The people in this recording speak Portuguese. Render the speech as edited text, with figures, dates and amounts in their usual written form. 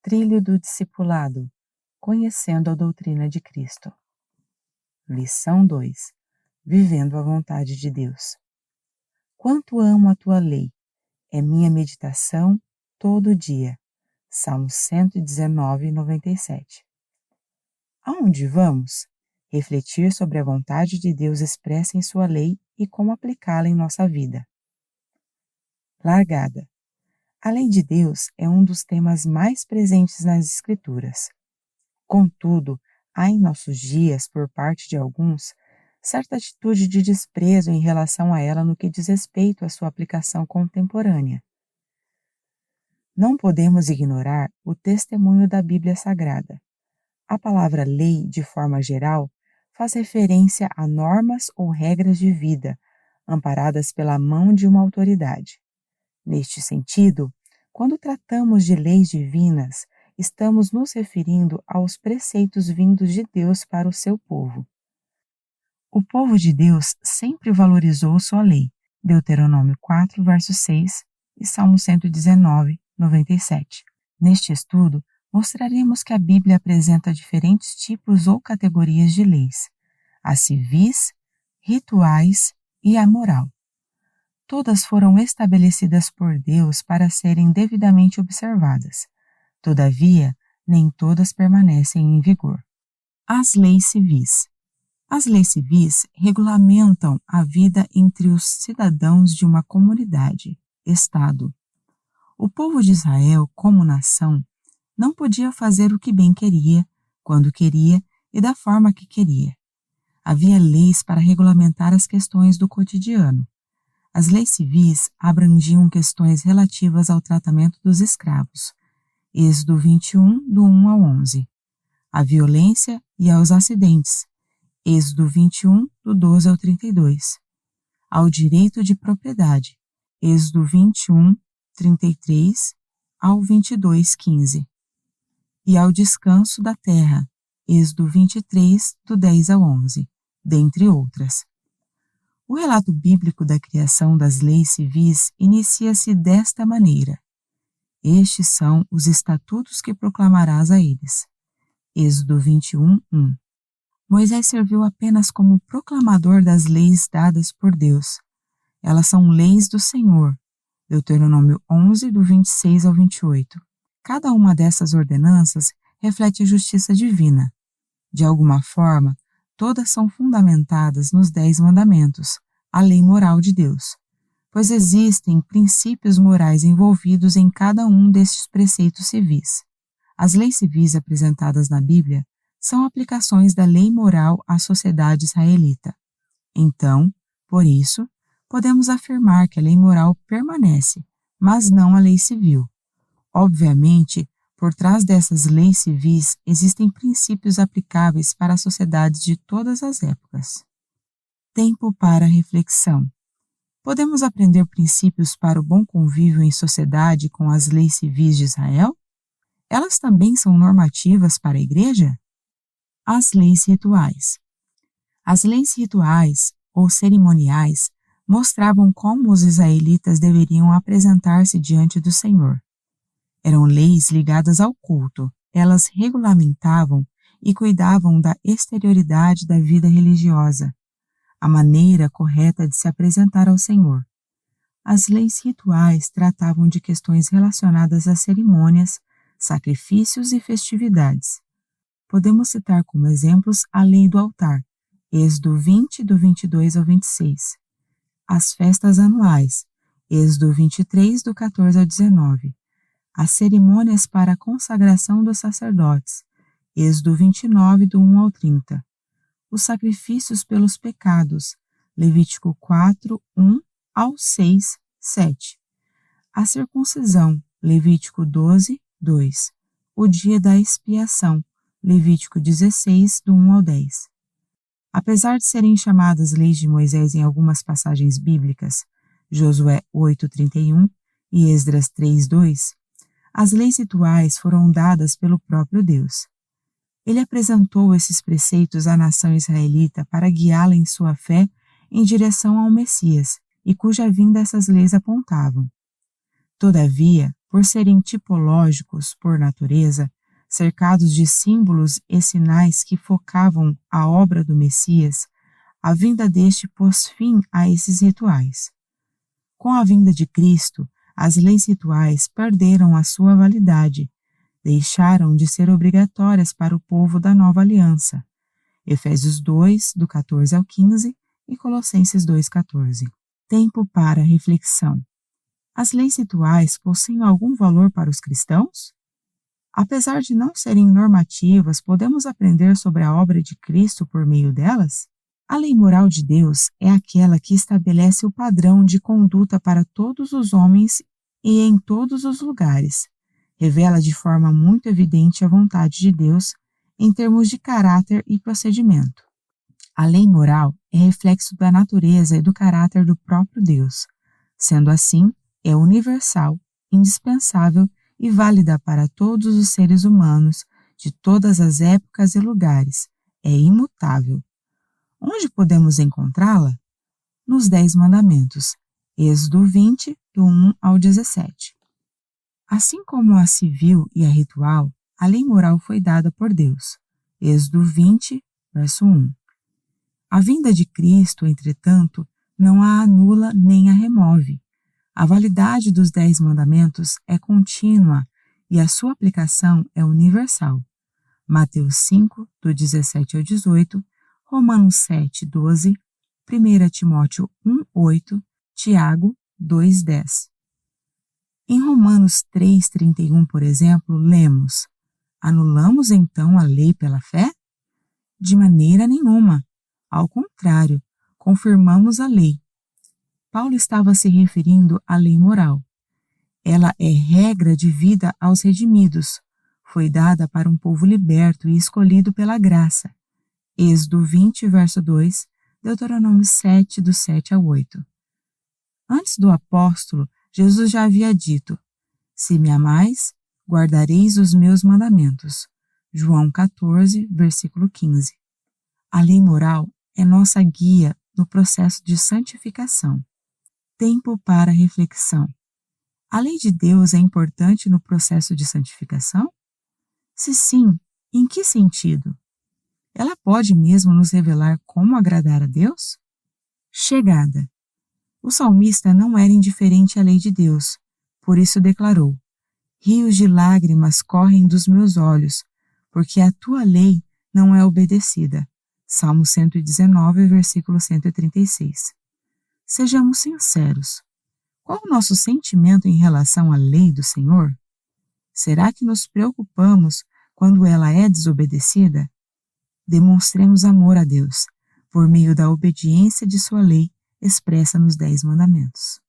Trilho do discipulado, conhecendo a doutrina de Cristo. Lição 2. Vivendo a vontade de Deus. Quanto amo a tua lei, é minha meditação todo dia. Salmo 119, 97. Aonde vamos? Refletir sobre a vontade de Deus expressa em sua lei e como aplicá-la em nossa vida. Largada. A lei de Deus é um dos temas mais presentes nas Escrituras. Contudo, há em nossos dias, por parte de alguns, certa atitude de desprezo em relação a ela no que diz respeito à sua aplicação contemporânea. Não podemos ignorar o testemunho da Bíblia Sagrada. A palavra lei, de forma geral, faz referência a normas ou regras de vida, amparadas pela mão de uma autoridade. Neste sentido, quando tratamos de leis divinas, estamos nos referindo aos preceitos vindos de Deus para o seu povo. O povo de Deus sempre valorizou sua lei, Deuteronômio 4, verso 6 e Salmo 119, 97. Neste estudo, mostraremos que a Bíblia apresenta diferentes tipos ou categorias de leis: as civis, rituais e a moral. Todas foram estabelecidas por Deus para serem devidamente observadas. Todavia, nem todas permanecem em vigor. As leis civis. As leis civis regulamentam a vida entre os cidadãos de uma comunidade, Estado. O povo de Israel, como nação, não podia fazer o que bem queria, quando queria e da forma que queria. Havia leis para regulamentar as questões do cotidiano. As leis civis abrangiam questões relativas ao tratamento dos escravos, Êxodo 21, do 1 ao 11. A violência e aos acidentes, Êxodo 21, do 12 ao 32. Ao direito de propriedade, Êxodo 21, 33 ao 22, 15. E ao descanso da terra, Êxodo 23, do 10 ao 11, dentre outras. O relato bíblico da criação das leis civis inicia-se desta maneira: estes são os estatutos que proclamarás a eles. Êxodo 21, 1. Moisés serviu apenas como proclamador das leis dadas por Deus. Elas são leis do Senhor. Deuteronômio 11, do 26 ao 28. Cada uma dessas ordenanças reflete a justiça divina. De alguma forma, todas são fundamentadas nos 10 mandamentos, a lei moral de Deus, pois existem princípios morais envolvidos em cada um destes preceitos civis. As leis civis apresentadas na Bíblia são aplicações da lei moral à sociedade israelita. Então, por isso, podemos afirmar que a lei moral permanece, mas não a lei civil. Obviamente, por trás dessas leis civis existem princípios aplicáveis para as sociedades de todas as épocas. Tempo para reflexão. Podemos aprender princípios para o bom convívio em sociedade com as leis civis de Israel? Elas também são normativas para a Igreja? As leis rituais. As leis rituais, ou cerimoniais, mostravam como os israelitas deveriam apresentar-se diante do Senhor. Eram leis ligadas ao culto. Elas regulamentavam e cuidavam da exterioridade da vida religiosa, a maneira correta de se apresentar ao Senhor. As leis rituais tratavam de questões relacionadas a cerimônias, sacrifícios e festividades. Podemos citar como exemplos a lei do altar, Êxodo 20, do 22 ao 26. As festas anuais, Êxodo 23, do 14 ao 19. As cerimônias para a consagração dos sacerdotes, Êxodo 29, do 1 ao 30. Os sacrifícios pelos pecados, Levítico 4, 1 ao 6, 7. A circuncisão, Levítico 12, 2. O dia da expiação, Levítico 16, do 1 ao 10. Apesar de serem chamadas leis de Moisés em algumas passagens bíblicas, Josué 8, 31 e Esdras 3, 2, as leis rituais foram dadas pelo próprio Deus. Ele apresentou esses preceitos à nação israelita para guiá-la em sua fé em direção ao Messias, e cuja vinda essas leis apontavam. Todavia, Por serem tipológicos por natureza, cercados de símbolos e sinais que focavam a obra do Messias, a vinda deste pôs fim a esses rituais. Com a vinda de Cristo, as leis rituais perderam a sua validade, deixaram de ser obrigatórias para o povo da nova aliança. Efésios 2, do 14 ao 15 e Colossenses 2,14. Tempo para reflexão. As leis rituais possuem algum valor para os cristãos? Apesar de não serem normativas, podemos aprender sobre a obra de Cristo por meio delas? A lei moral de Deus é aquela que estabelece o padrão de conduta para todos os homens e em todos os lugares. Revela de forma muito evidente a vontade de Deus em termos de caráter e procedimento. A lei moral é reflexo da natureza e do caráter do próprio Deus. Sendo assim, é universal, indispensável e válida para todos os seres humanos de todas as épocas e lugares. É imutável. Onde podemos encontrá-la? Nos 10 Mandamentos, Êxodo 20, do 1 ao 17. Assim como a civil e a ritual, a lei moral foi dada por Deus. Êxodo 20, verso 1. A vinda de Cristo, entretanto, não a anula nem a remove. A validade dos 10 Mandamentos é contínua e a sua aplicação é universal. Mateus 5, do 17 ao 18, Romanos 7, 12, 1 Timóteo 1, 8, Tiago 2, 10. Em Romanos 3, 31, por exemplo, lemos: anulamos então a lei pela fé? De maneira nenhuma. Ao contrário, confirmamos a lei. Paulo estava se referindo à lei moral. Ela é regra de vida aos redimidos. Foi dada para um povo liberto e escolhido pela graça. Êxodo 20, verso 2, Deuteronômio 7, do 7 ao 8. Antes do apóstolo, Jesus já havia dito: se me amais, guardareis os meus mandamentos. João 14, versículo 15. A lei moral é nossa guia no processo de santificação. Tempo para reflexão. A lei de Deus é importante no processo de santificação? Se sim, em que sentido? Ela pode mesmo nos revelar como agradar a Deus? Chegada. O salmista não era indiferente à lei de Deus, por isso declarou: rios de lágrimas correm dos meus olhos, porque a tua lei não é obedecida. Salmo 119, versículo 136. Sejamos sinceros. Qual o nosso sentimento em relação à lei do Senhor? Será que nos preocupamos quando ela é desobedecida? Demonstremos amor a Deus, por meio da obediência de sua lei expressa nos 10 Mandamentos.